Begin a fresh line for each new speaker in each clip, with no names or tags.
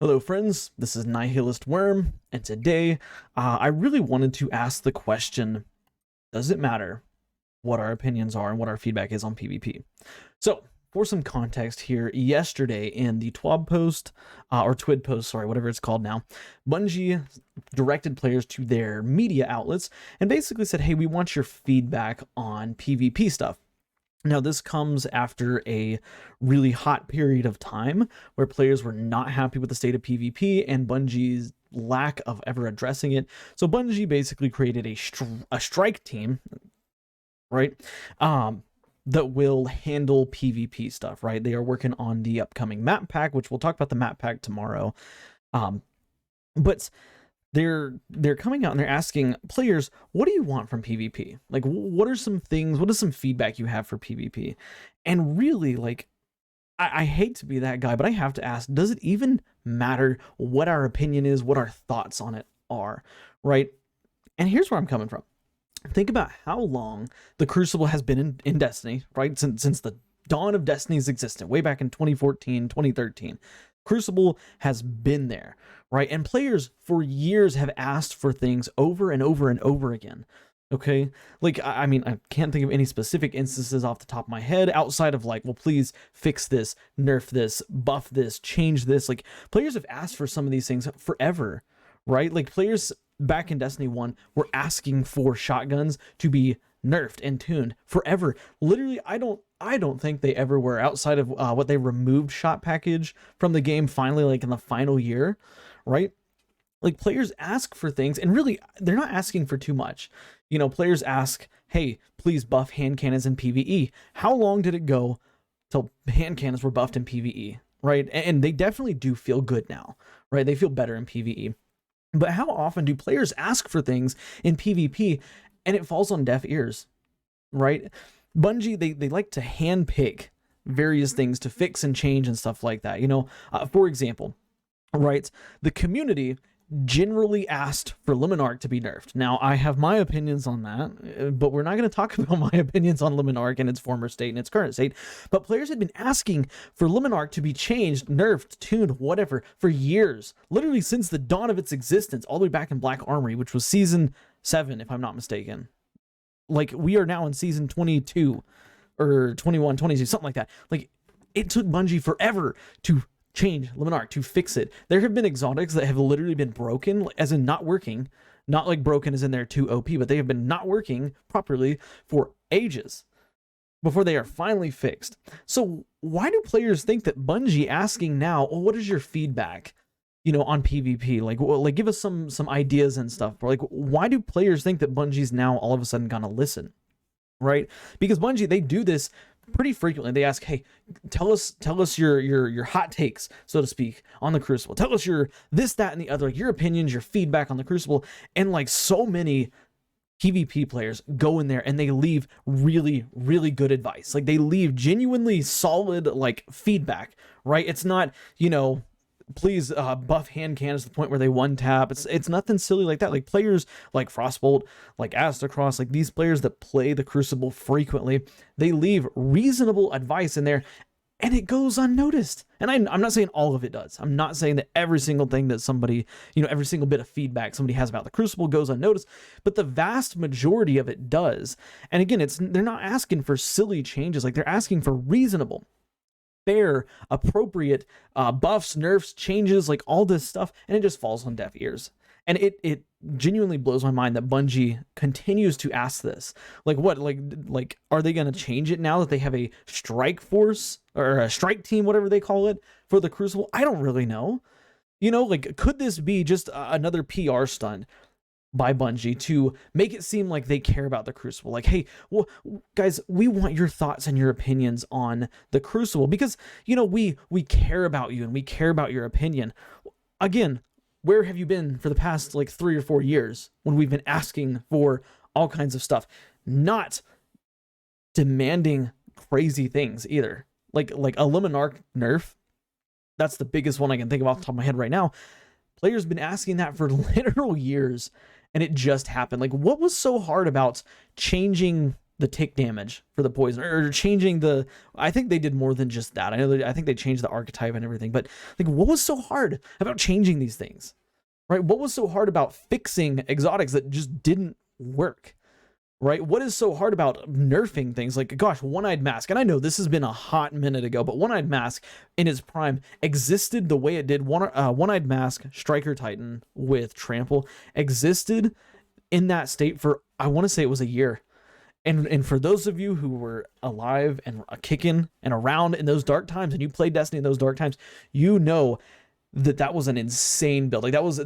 Hello friends, this is Nihilist Worm, and today I really wanted to ask the question, does it matter what our opinions are and what our feedback is on PvP? So, for some context here, yesterday in the TWAB post, or TWID post, sorry, whatever it's called now, Bungie directed players to their media outlets and basically said, hey, we want your feedback on PvP stuff. Now, this comes after a really hot period of time where players were not happy with the state of PvP and Bungie's lack of ever addressing it. So Bungie basically created a strike team, right, that will handle PvP stuff, right? They are working on the upcoming map pack, which we'll talk about the map pack tomorrow. But they're coming out and they're asking players, what do you want from PvP? Like, what are some things, what is some feedback you have for PvP? And really, like, I hate to be that guy, but I have to ask, does it even matter what our opinion is, what our thoughts on it are, right? And here's where I'm coming from. Think about how long the Crucible has been in Destiny, right? Since the dawn of Destiny's existence, way back in 2014, 2013. Crucible has been there, right? And players for years have asked for things over and over and over again. Okay, like, I mean, I can't think of any specific instances off the top of my head outside of like, well, please fix this, nerf this, buff this, change this. Like, players have asked for some of these things forever, right? Like, players back in Destiny 1 were asking for shotguns to be nerfed and tuned forever. Literally, I don't think they ever were, outside of what they removed shot package from the game finally, like in the final year, right? Like, players ask for things, and really, they're not asking for too much. You know, players ask, hey, please buff hand cannons in PvE. How long did it go till hand cannons were buffed in PvE, right? And they definitely do feel good now, right? They feel better in PvE. But how often do players ask for things in PvP and it falls on deaf ears, right? Bungie, they like to handpick various things to fix and change and stuff like that. You know, for example, right, the community generally asked for Luminarch to be nerfed. Now, I have my opinions on that, but we're not going to talk about my opinions on Luminarch in its former state and its current state. But players had been asking for Luminarch to be changed, nerfed, tuned, whatever, for years. Literally since the dawn of its existence, all the way back in Black Armory, which was Season 7, if I'm not mistaken. Like, we are now in Season 22, or 21, 22, something like that. Like, it took Bungie forever to change Luminarch, to fix it. There have been exotics that have literally been broken, as in not working, not like broken as in they're too OP, but they have been not working properly for ages before they are finally fixed. So why do players think that Bungie asking now, oh, what is your feedback, you know, on PvP? Like, well, like, give us some ideas and stuff. Like, why do players think that Bungie's now all of a sudden gonna listen, right? Because Bungie, they do this pretty frequently. They ask, hey, tell us your hot takes, so to speak, on the Crucible. Tell us your this, that, and the other, like your opinions, your feedback on the Crucible. And like, so many PvP players go in there and they leave really, really good advice. Like, they leave genuinely solid, like, feedback, right? It's not, you know, please buff hand cannons to the point where they one tap. It's nothing silly like that. Like, players like Frostbolt, like Astacross, like these players that play the Crucible frequently, they leave reasonable advice in there and it goes unnoticed. And I'm not saying all of it does. I'm not saying that every single thing that somebody, you know, every single bit of feedback somebody has about the Crucible goes unnoticed, but the vast majority of it does. And again, they're not asking for silly changes. Like, they're asking for reasonable, fair, appropriate buffs, nerfs, changes, like all this stuff, and it just falls on deaf ears. And it genuinely blows my mind that Bungie continues to ask this. Like, what, like are they going to change it now that they have a strike force or a strike team, whatever they call it, for the Crucible? I don't really know. You know, like, could this be just another PR stunt by Bungie to make it seem like they care about the Crucible? Like, hey, well, guys, we want your thoughts and your opinions on the Crucible because, you know, we care about you and we care about your opinion. Again, where have you been for the past like 3 or 4 years when we've been asking for all kinds of stuff, not demanding crazy things either? Like a Luminarch nerf, that's the biggest one I can think of off the top of my head right now. Players have been asking that for literal years, and it just happened. Like, what was so hard about changing the tick damage for the poison, or changing the, I think they did more than just that. I think they changed the archetype and everything, but like, what was so hard about changing these things, right? What was so hard about fixing exotics that just didn't work, right? What is so hard about nerfing things? Like, gosh, One-Eyed Mask, and I know this has been a hot minute ago, but One-Eyed Mask in its prime existed the way it did. One-Eyed Mask, Striker Titan with Trample existed in that state for, I want to say it was a year. And for those of you who were alive and kicking and around in those dark times, and you played Destiny in those dark times, you know that was an insane build. Like, that was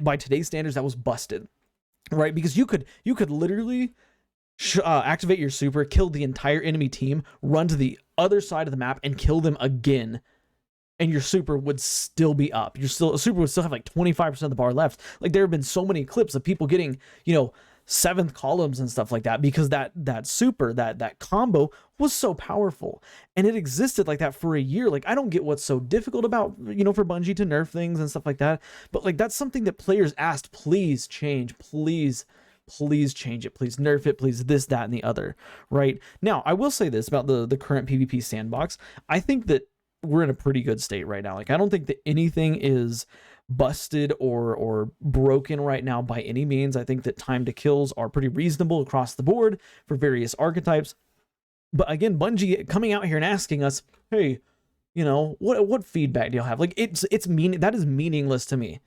by today's standards, that was busted, right? Because you could literally activate your super, kill the entire enemy team, run to the other side of the map and kill them again, and your super would still be up. Super would still have like 25% of the bar left. Like, there have been so many clips of people getting, 7th columns and stuff like that, because that super, that combo was so powerful, and it existed like that for a year. Like, I don't get what's so difficult about, for Bungie to nerf things and stuff like that, but like, that's something that players asked, please change, please change it, please nerf it, please this, that, and the other. Right now, I will say this about the current PvP sandbox. I think that we're in a pretty good state right now. Like, I don't think that anything is busted or broken right now by any means. I think that time to kills are pretty reasonable across the board for various archetypes. But again, Bungie coming out here and asking us, hey, what feedback do y'all have? Like, that is meaningless to me.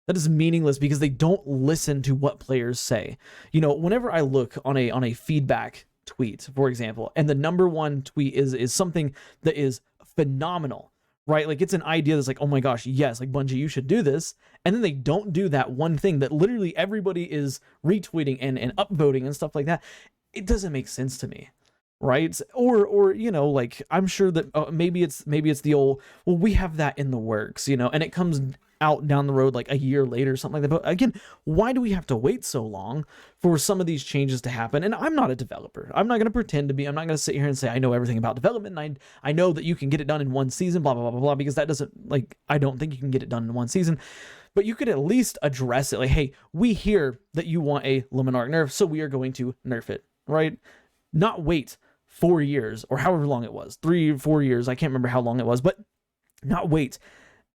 That is meaningless because they don't listen to what players say. Whenever I look on a feedback tweet, for example, and the number one tweet is something that is phenomenal, right? Like, it's an idea that's like, oh my gosh, yes, like, Bungie, you should do this. And then they don't do that one thing that literally everybody is retweeting and upvoting and stuff like that. It doesn't make sense to me, right? Or like, I'm sure that maybe it's the old, well, we have that in the works, and it comes out down the road like a year later, something like that. But again, why do we have to wait so long for some of these changes to happen? And I'm not a developer. I'm not going to pretend to be. I'm not going to sit here and say I know everything about development, and I know that you can get it done in one season, blah, blah, blah, blah, blah, because that doesn't, like, I don't think you can get it done in one season. But you could at least address it, like, hey, we hear that you want a Luminarch nerf, so we are going to nerf it, right? Not wait 4 years or however long it was, 3 or 4 years. I can't remember how long it was, but not wait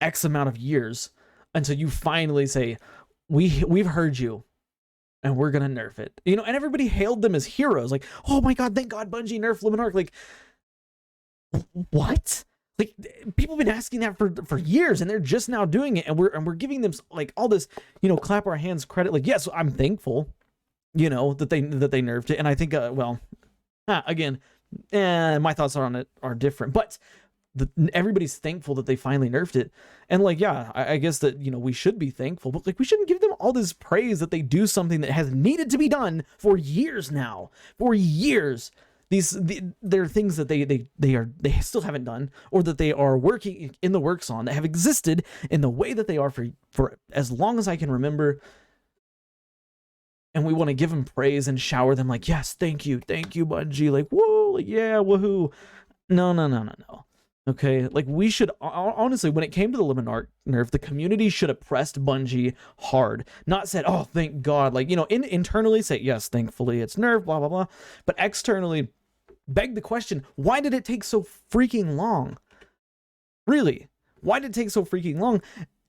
X amount of years until you finally say, we've heard you and we're gonna nerf it. And everybody hailed them as heroes, like, oh my god, thank god Bungie nerfed Luminarch. Like, what? Like, people have been asking that for years, and they're just now doing it, and we're giving them like all this, clap our hands credit. Like, yes, I'm thankful, that they nerfed it, and I think again, my thoughts on it are different, but everybody's thankful that they finally nerfed it. And like, yeah, I guess that, we should be thankful, but like, we shouldn't give them all this praise that they do something that has needed to be done for years now. For years. There are things that they still haven't done, or that they are working in the works on, that have existed in the way that they are for as long as I can remember. And we want to give them praise and shower them like, yes, thank you, Bungie. Like, whoa, like, yeah, woohoo. No. Okay, like, we should, honestly, when it came to the Luminarch nerf, the community should have pressed Bungie hard, not said, oh, thank God, like, internally say, yes, thankfully it's nerfed, blah, blah, blah, but externally beg the question, why did it take so freaking long? Really, why did it take so freaking long?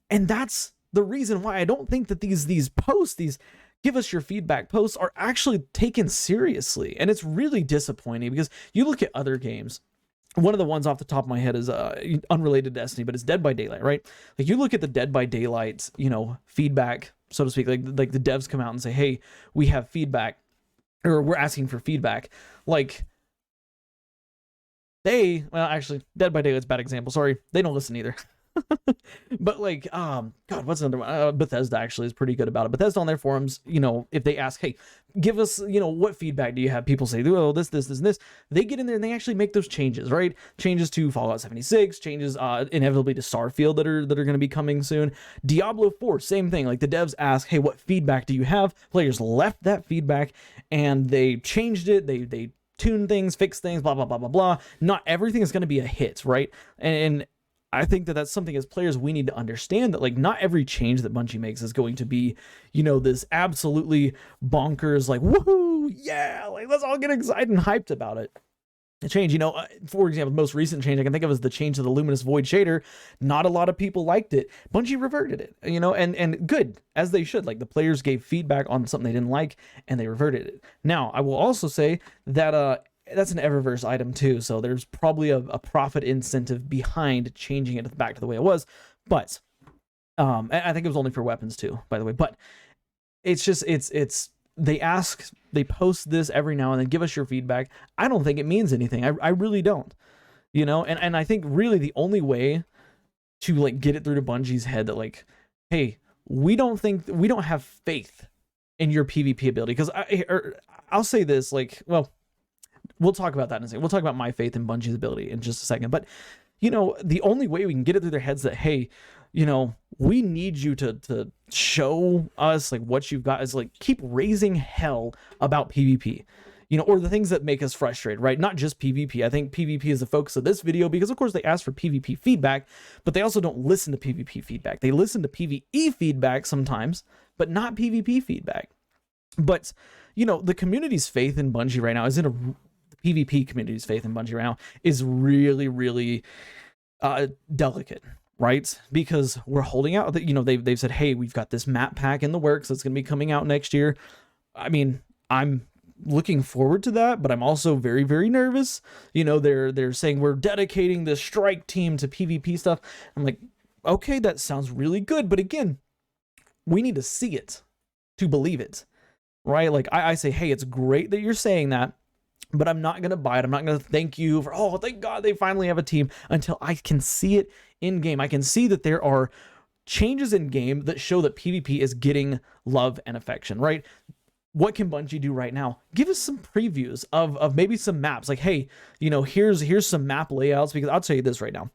And that's the reason why I don't think that these posts, these give us your feedback posts, are actually taken seriously. And it's really disappointing, because you look at other games. One of the ones off the top of my head is unrelated to Destiny, but it's Dead by Daylight, right? Like, you look at the Dead by Daylight, feedback, so to speak, like the devs come out and say, hey, we have feedback, or we're asking for feedback. Like, actually, Dead by Daylight's a bad example. Sorry, they don't listen either. But like, God, what's another one? Bethesda actually is pretty good about it. Bethesda on their forums, if they ask, hey, give us, what feedback do you have? People say, oh, this, and this. They get in there and they actually make those changes, right? Changes to Fallout 76, changes inevitably to Starfield that are going to be coming soon. Diablo 4, same thing. Like, the devs ask, hey, what feedback do you have? Players left that feedback and they changed it. They tuned things, fixed things, blah, blah, blah, blah, blah. Not everything is going to be a hit, right? And I think that that's something as players we need to understand, that like, not every change that Bungie makes is going to be, this absolutely bonkers, like, woohoo, yeah, like let's all get excited and hyped about it. The change, for example, the most recent change I can think of is the change to the Luminous Void shader. Not a lot of people liked it. Bungie reverted it, and good, as they should. Like, the players gave feedback on something they didn't like, and they reverted it. Now, I will also say that that's an Eververse item too, so there's probably a profit incentive behind changing it back to the way it was. But I think it was only for weapons too, by the way. But it's just they post this every now and then, give us your feedback. I don't think it means anything. I really don't, and I think really the only way to like get it through to Bungie's head that like, hey, we don't have faith in your PvP ability, because I'll say this, like, well, we'll talk about that in a second. We'll talk about my faith in Bungie's ability in just a second. But the only way we can get it through their heads that, hey, we need you to show us like what you've got is like keep raising hell about PvP, or the things that make us frustrated, right? Not just PvP. I think PvP is the focus of this video because of course they ask for PvP feedback, but they also don't listen to PvP feedback. They listen to PvE feedback sometimes, but not PvP feedback. But, the community's faith in Bungie right now PvP community's faith in Bungie right now is really, really delicate, right? Because we're holding out that, they've said, hey, we've got this map pack in the works that's going to be coming out next year. I mean, I'm looking forward to that, but I'm also very, very nervous. They're saying we're dedicating the strike team to PvP stuff. I'm like, okay, that sounds really good, but again, we need to see it to believe it, right? Like I say, hey, it's great that you're saying that, but I'm not going to buy it. I'm not going to thank you for, oh, thank God they finally have a team, until I can see it in game. I can see that there are changes in game that show that PvP is getting love and affection, right? What can Bungie do right now? Give us some previews of maybe some maps. Like, hey, here's some map layouts, because I'll tell you this right now.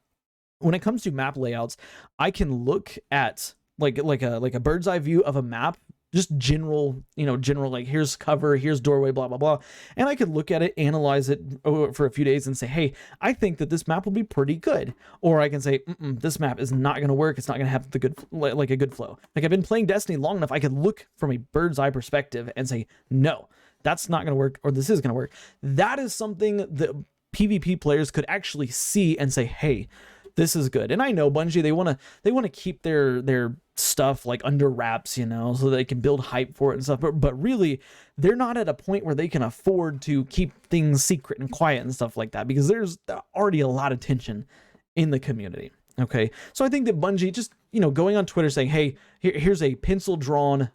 When it comes to map layouts, I can look at like a bird's eye view of a map, just general, like here's cover, here's doorway, blah, blah, blah. And I could look at it, analyze it for a few days and say, hey, I think that this map will be pretty good. Or I can say, this map is not going to work. It's not going to have a good flow. Like, I've been playing Destiny long enough. I could look from a bird's eye perspective and say, no, that's not going to work, or this is going to work. That is something that PvP players could actually see and say, hey, this is good. And I know Bungie, they want to keep their stuff like under wraps, so they can build hype for it and stuff. But really, they're not at a point where they can afford to keep things secret and quiet and stuff like that, because there's already a lot of tension in the community. Okay, so I think that Bungie just going on Twitter saying, hey, here's a pencil drawn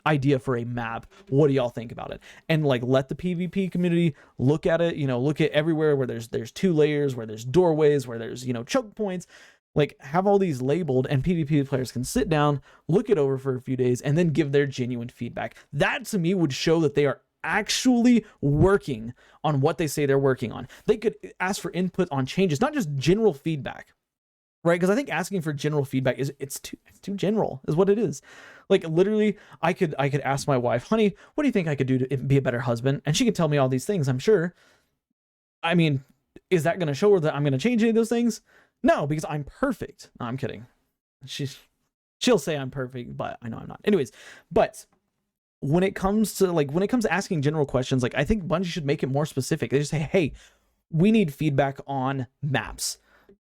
idea for a map, what do y'all think about it? And like, let the PvP community look at it, look at everywhere where there's 2 layers, where there's doorways, where there's choke points. Like, have all these labeled, and PvP players can sit down, look it over for a few days, and then give their genuine feedback. That to me would show that they are actually working on what they say they're working on. They could ask for input on changes, not just general feedback, right? Because I think asking for general feedback it's too general, is what it is. Like, literally, I could ask my wife, honey, what do you think I could do to be a better husband? And she could tell me all these things, I'm sure. I mean, is that going to show her that I'm going to change any of those things? No, because I'm perfect. No, I'm kidding. She'll say I'm perfect, but I know I'm not. Anyways, but when it comes to asking general questions, like, I think Bungie should make it more specific. They just say, hey, we need feedback on maps.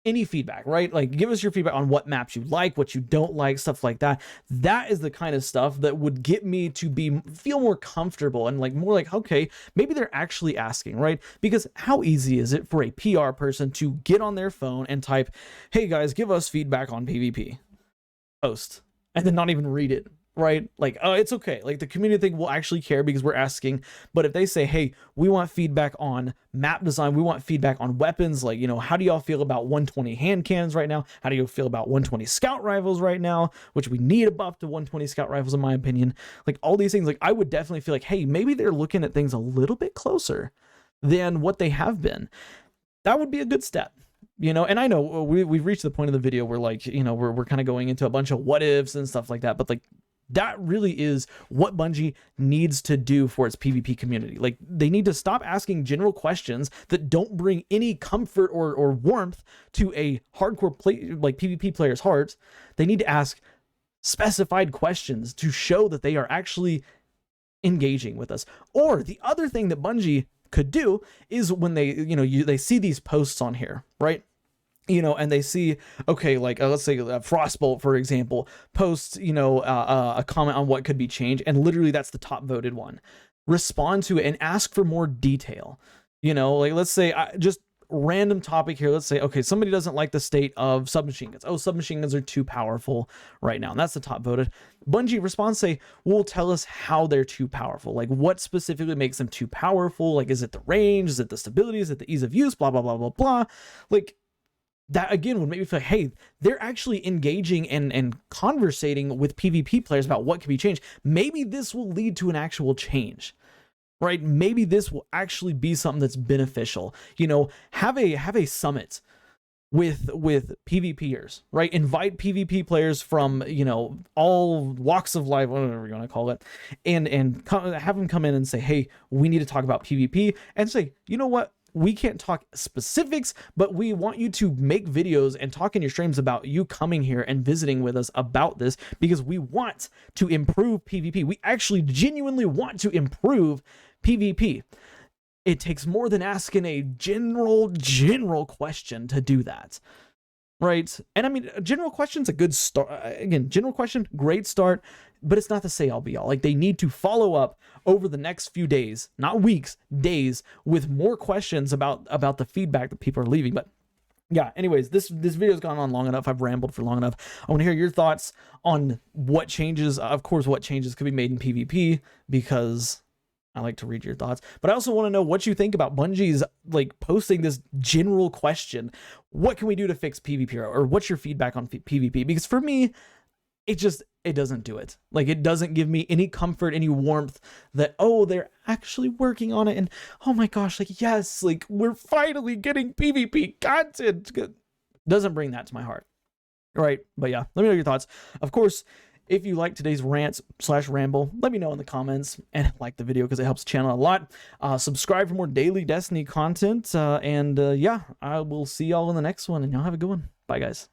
Any feedback, right? Like, give us your feedback on what maps you like, what you don't like, stuff like that. That is the kind of stuff that would get me to feel more comfortable and like more like, okay, maybe they're actually asking, right? Because how easy is it for a PR person to get on their phone and type, hey guys, give us feedback on PvP, post, and then not even read it, right? Like, oh, it's okay. Like, the community thing will actually care because we're asking. But if they say, hey, we want feedback on map design, we want feedback on weapons, like, how do y'all feel about 120 hand cannons right now? How do you feel about 120 scout rifles right now? Which we need a buff to 120 scout rifles, in my opinion. Like, all these things, like, I would definitely feel like, hey, maybe they're looking at things a little bit closer than what they have been. That would be a good step. And I know we've reached the point of the video where, like, we're kind of going into a bunch of what ifs and stuff like that, but like, that really is what Bungie needs to do for its PvP community. Like, they need to stop asking general questions that don't bring any comfort or warmth to a hardcore PvP player's hearts. They need to ask specified questions to show that they are actually engaging with us. Or the other thing that Bungie could do is when they, they see these posts on here, right? And they see, okay, like let's say Frostbolt, for example, posts, a comment on what could be changed, and literally that's the top voted one. Respond to it and ask for more detail. Like let's say just random topic here. Let's say, okay, somebody doesn't like the state of submachine guns. Oh, submachine guns are too powerful right now, and that's the top voted. Bungie responds, say, well, tell us how they're too powerful. Like what specifically makes them too powerful? Like, is it the range? Is it the stability? Is it the ease of use? Blah, blah, blah, blah, blah. Like, that again would make me feel like, hey, they're actually engaging and conversating with PvP players about what can be changed. Maybe this will lead to an actual change, right? Maybe this will actually be something that's beneficial. Have a summit with PvPers, right? Invite PvP players from, all walks of life, whatever you want to call it, and have them come in and say, hey, we need to talk about PvP, and say, you know what? We can't talk specifics, but we want you to make videos and talk in your streams about you coming here and visiting with us about this, because we want to improve PvP. We actually genuinely want to improve PvP. It takes more than asking a general question to do that, right? And I mean, a general question's a good start. Again, general question, great start, but it's not the say all be all. Like, they need to follow up over the next few days, not weeks, days, with more questions about the feedback that people are leaving. But yeah, anyways, this video's gone on long enough. I've rambled for long enough. I want to hear your thoughts on what changes, of course, what changes could be made in PvP, because I like to read your thoughts, but I also want to know what you think about Bungie's like posting this general question. What can we do to fix PvP, or what's your feedback on PvP? Because for me, it doesn't do it. Like, it doesn't give me any comfort, any warmth that, oh, they're actually working on it. And oh my gosh, like, yes, like we're finally getting PvP content. Doesn't bring that to my heart. All right. But yeah, let me know your thoughts. Of course, if you like today's rant/ramble, let me know in the comments, and like the video because it helps the channel a lot. Subscribe for more daily Destiny content. Yeah, I will see y'all in the next one, and y'all have a good one. Bye, guys.